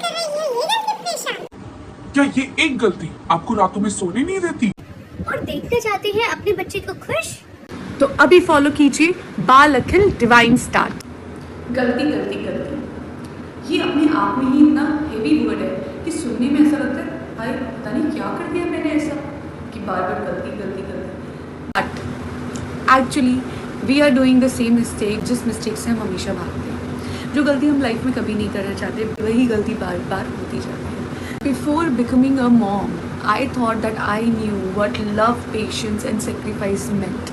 कर रही है, ये गलती पेश आई। क्या ये एक गलती आपको रातों में सोने नहीं देती? और देखना चाहते हैं अपने बच्चे को खुश? तो अभी फॉलो कीजिए बाल अखिल डिवाइन स्टार्ट। गलती गलती गलती, ये अपने आप में ही इतना हेवी वर्ड है कि सुनने में ऐसा लगता है भाई पता नहीं क्या कर दिया मैंने ऐसा कि बार बार गलती गलती गलती। But actually we are doing the same mistake जिस मिस्टेक से हम हमेशा भागते हैं। जो गलती हम लाइफ में कभी नहीं करना चाहते, वही गलती बार बार होती जाती है। Before becoming a mom I thought that I knew what love, patience and sacrifice meant,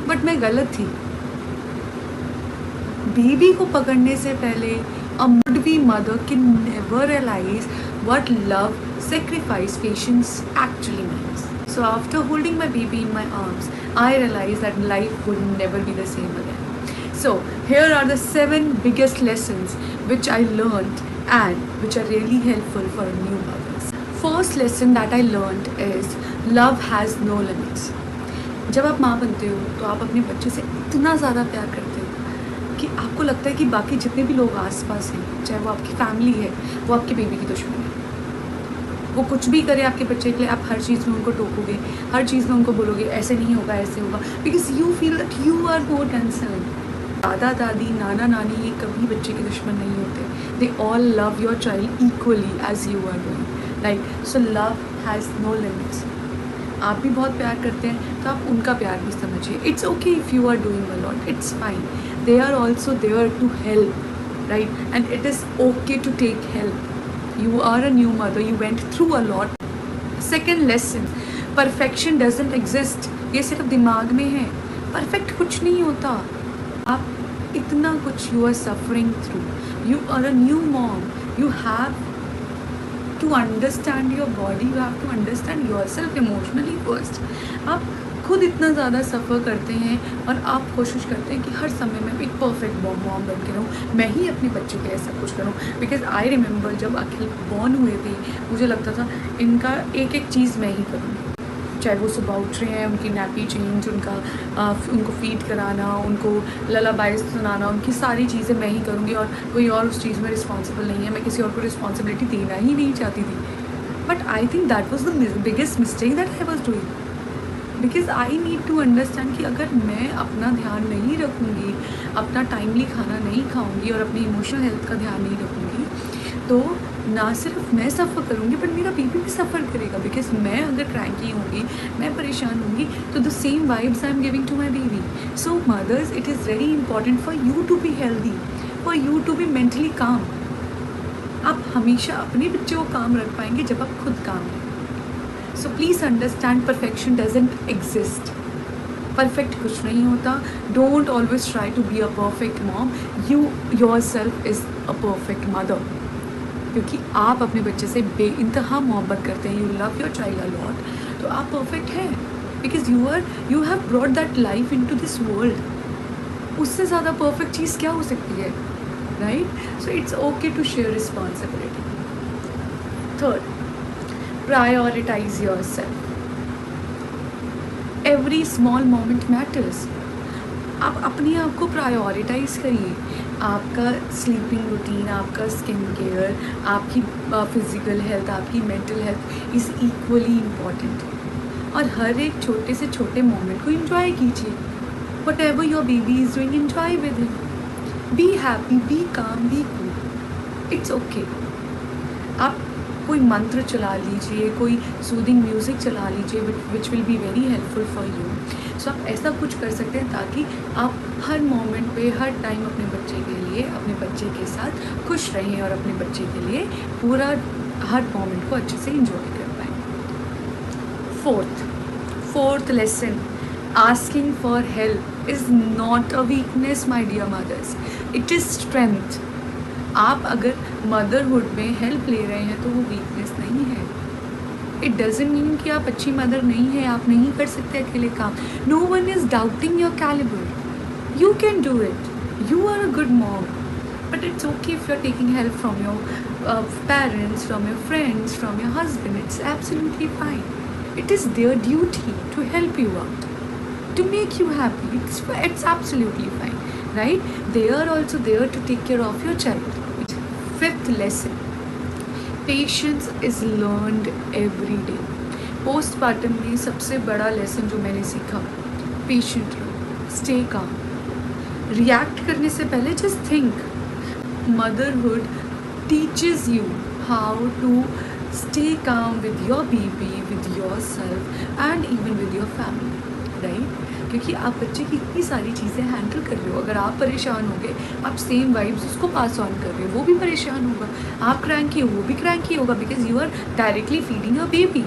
but मैं गलत थी। बेबी को पकड़ने से पहले a would-be mother can never realize what love, sacrifice, patience actually means. So after holding my baby in my arms, I realized that life would never be the same again. So here are the 7 biggest lessons which I learned and which are really helpful for new mothers. First lesson that I learned is love has no limits. जब आप माँ बनते हो तो आप अपने बच्चे से इतना ज़्यादा प्यार करते हो कि आपको लगता है कि बाकी जितने भी लोग आसपास हैं, चाहे वो आपकी फैमिली है, वो आपके बेबी की दुश्मन है। वो कुछ भी करे आपके बच्चे के लिए, आप हर चीज़ में उनको टोकोगे, हर चीज़ में उनको बोलोगे ऐसे नहीं होगा, ऐसे होगा, because you feel that you are more concern. दादा दादी, नाना नानी ये कभी बच्चे के दुश्मन नहीं होते। They all love your child equally as you are doing, right? So love has no limits. आप भी बहुत प्यार करते हैं तो आप उनका प्यार भी समझिए। It's okay if you are doing a lot, it's fine. They are also there to help, right? And it is okay to take help. You are a new mother, you went through a lot. Second lesson, perfection doesn't exist. ये सिर्फ दिमाग में है। Perfect कुछ नहीं होता। आप इतना कुछ you are suffering through. You are a new mom. You have to understand your body. You have to understand yourself emotionally first. आप खुद इतना ज़्यादा सफ़र करते हैं और आप कोशिश करते हैं कि हर समय में एक परफेक्ट मॉम बन के रहूँ, मैं ही अपने बच्चे के लिए सब कुछ करूँ। बिकॉज आई रिमेंबर जब अखिल बॉर्न हुए थे, मुझे लगता था इनका एक एक चीज़ मैं ही करूँगी। चाहे वो सुबह उठ रहे हैं, उनकी नैपी चेंज, उनको फीड कराना, उनको ललाबाई सुनाना, उनकी सारी चीज़ें मैं ही करूँगी और कोई और उस चीज़ में रिस्पॉन्सिबल नहीं है। मैं किसी और को रिस्पॉन्सिबिलिटी देना ही नहीं चाहती थी। But I think that was the biggest mistake that I was doing. Because I need to understand कि अगर मैं अपना ध्यान नहीं रखूँगी, अपना टाइमली खाना नहीं खाऊँगी और अपनी इमोशनल हेल्थ का ध्यान नहीं रखूँगी, तो ना सिर्फ मैं सफ़र करूँगी बट मेरा बेबी भी सफ़र करेगा। बिकॉज मैं अगर क्रैंकी होंगी, मैं परेशान होंगी, तो the same vibes I am giving to my baby. So mothers, it is very important for you to be healthy, for you to be mentally calm. आप हमेशा अपने बच्चे को काम रख पाएंगे जब आप खुद काम रखें। So please understand perfection doesn't exist. Perfect कुछ नहीं होता। Don't always try to be a perfect mom, you yourself is a perfect mother. क्योंकि आप अपने बच्चे से बेइंतहा मोहब्बत करते हैं, you love your child a lot, तो आप परफेक्ट हैं। Because you have brought that life in to this world. उससे ज़्यादा परफेक्ट चीज़ क्या हो सकती है, right? So it's okay to share responsibility. Third, prioritize yourself. Every small moment matters. आप अपने आप को प्रायोरिटाइज करिए। आपका स्लीपिंग रूटीन, आपका स्किन केयर, आपकी फिज़िकल हेल्थ, आपकी mental health is equally important. और हर एक छोटे से छोटे मोमेंट को एंजॉय कीजिए। Whatever your baby is doing, enjoy with him. Be happy, be calm, be cool. It's okay. आप कोई मंत्र चला लीजिए, कोई सूदिंग म्यूज़िक चला लीजिए which will be very helpful for you. So आप ऐसा कुछ कर सकते हैं ताकि आप हर मोमेंट पे, हर टाइम अपने बच्चे के लिए, अपने बच्चे के साथ खुश रहें और अपने बच्चे के लिए पूरा हर मोमेंट को अच्छे से इंजॉय कर पाएँ। Fourth lesson, asking for help is not a weakness my dear mothers, it is strength. आप अगर मदरहुड में हेल्प ले रहे हैं तो वो वीकनेस नहीं है। इट डजंट मीन कि आप अच्छी मदर नहीं हैं, आप नहीं कर सकते अकेले काम। No one is doubting your calibre, you can do it, you are a good mom. But it's okay if you are taking help from your parents, from your friends, from your husband, it's absolutely fine. It is their duty to help you out, to make you happy. It's absolutely fine, right? They are also there to take care of your child. Fifth lesson, patience is learned every day. Postpartum में सबसे बड़ा lesson जो मैंने सीखा, patient रहो, stay calm. React करने से पहले just think. Motherhood teaches you how to stay calm with your baby, with yourself and even with your family, right? क्योंकि आप बच्चे की इतनी सारी चीज़ें हैंडल कर रहे हो। अगर आप परेशान हो गए, आप सेम वाइब्स उसको पास ऑन कर रहे हो, वो भी परेशान होगा। आप क्रैंकी हो, वो भी क्रैंकी होगा, because you are directly feeding a baby,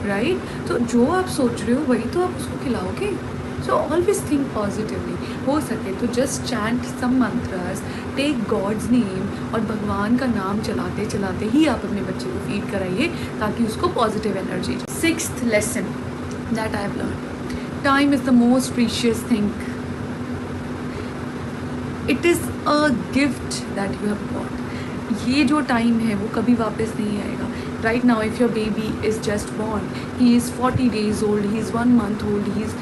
right? तो जो आप सोच रहे हो वही तो आप उसको खिलाओगे। So always think positively. हो सके तो जस्ट चैंट सम मंत्रास, टेक गॉड्स नेम और भगवान का नाम चलाते चलाते ही आप अपने बच्चे को फीड कराइए ताकि उसको positive energy. Sixth lesson that I have learn, time is the most precious thing. It is a gift that you have got. ये जो टाइम है वो कभी वापस नहीं आएगा। Right now if your baby is just born, he is 40 days old, he is 1 month old, he is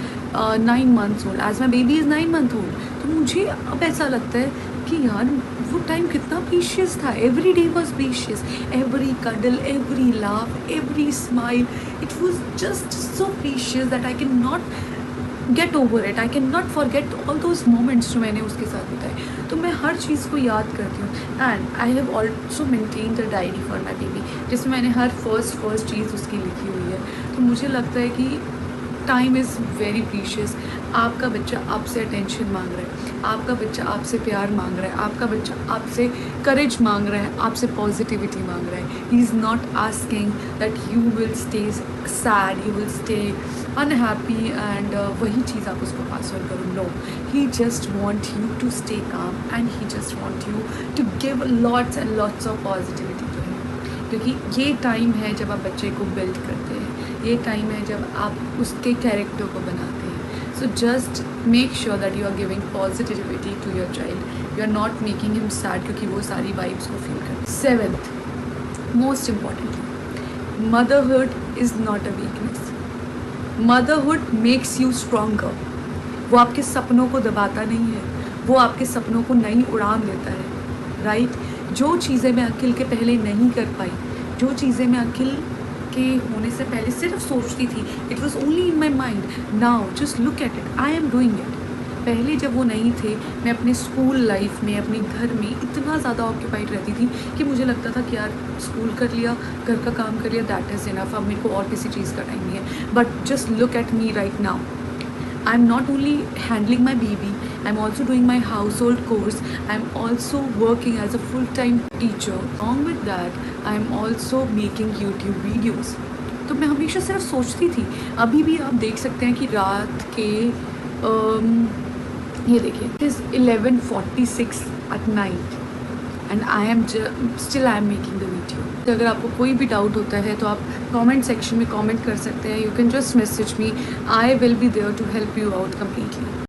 9 months old, as my baby is 9 month old। तो मुझे अब ऐसा लगता है कि यार वो टाइम कितना प्रीशियस था। Every day was precious, every cuddle, every laugh, every smile, it was just so precious that I can not get over it. I can not forget all those moments जो मैंने उसके साथ बिताए। तो मैं हर चीज़ को याद करती हूँ। And I have also maintain the diary for my baby, जिसमें मैंने हर फर्स्ट चीज़ उसकी लिखी हुई है। तो मुझे लगता है कि टाइम इज़ वेरी प्रीशियस। आपका बच्चा आपसे अटेंशन मांग रहा है, आपका बच्चा आपसे प्यार मांग रहा है, आपका बच्चा आपसे करेज मांग रहा है, आपसे पॉजिटिविटी मांग रहा है। He is not asking that you will stay sad, you will stay unhappy and वही चीज़ आप उसको पास ऑन करो। No, he just want you to stay calm and he just want you to give lots and lots of positivity to him. क्योंकि ये time है जब आप बच्चे को बिल्ड करते हैं, ये टाइम है जब आप उसके कैरेक्टर को बनाते हैं। So just make sure that you are giving positivity to your child, you are not making him sad, क्योंकि वो सारी वाइब्स को फील करते हैं। Seventh most importantly, motherhood is not a weakness. Motherhood makes you stronger. वो आपके सपनों को दबाता नहीं है, वो आपके सपनों को नई उड़ान देता है, राइट? जो चीज़ें मैं अखिल के पहले नहीं कर पाई, जो चीज़ें मैं अखिल के होने से पहले सिर्फ सोचती थी, it was only in my mind, now just look at it, I am doing it. पहले जब वो नहीं थे, मैं अपने स्कूल लाइफ में, अपने घर में इतना ज़्यादा ऑक्यूपाइड रहती थी कि मुझे लगता था कि यार स्कूल कर लिया, घर का काम कर लिया, दैट इज़ इनफ, अब मेरे को और किसी चीज़ का टाइम नहीं है। But just look at me right now, I am not only handling my baby, I am also doing my household chores, I am also working as a full-time teacher. Along with that, I am also making YouTube videos. तो मैं हमेशा सिर्फ सोचती थी, अभी भी आप देख सकते हैं कि रात के ये देखिए, it is 11:46 at night and I am still making the video. तो अगर आपको कोई भी डाउट होता है तो आप कमेंट सेक्शन में कमेंट कर सकते हैं। You can just message me, I will be there to help you out completely.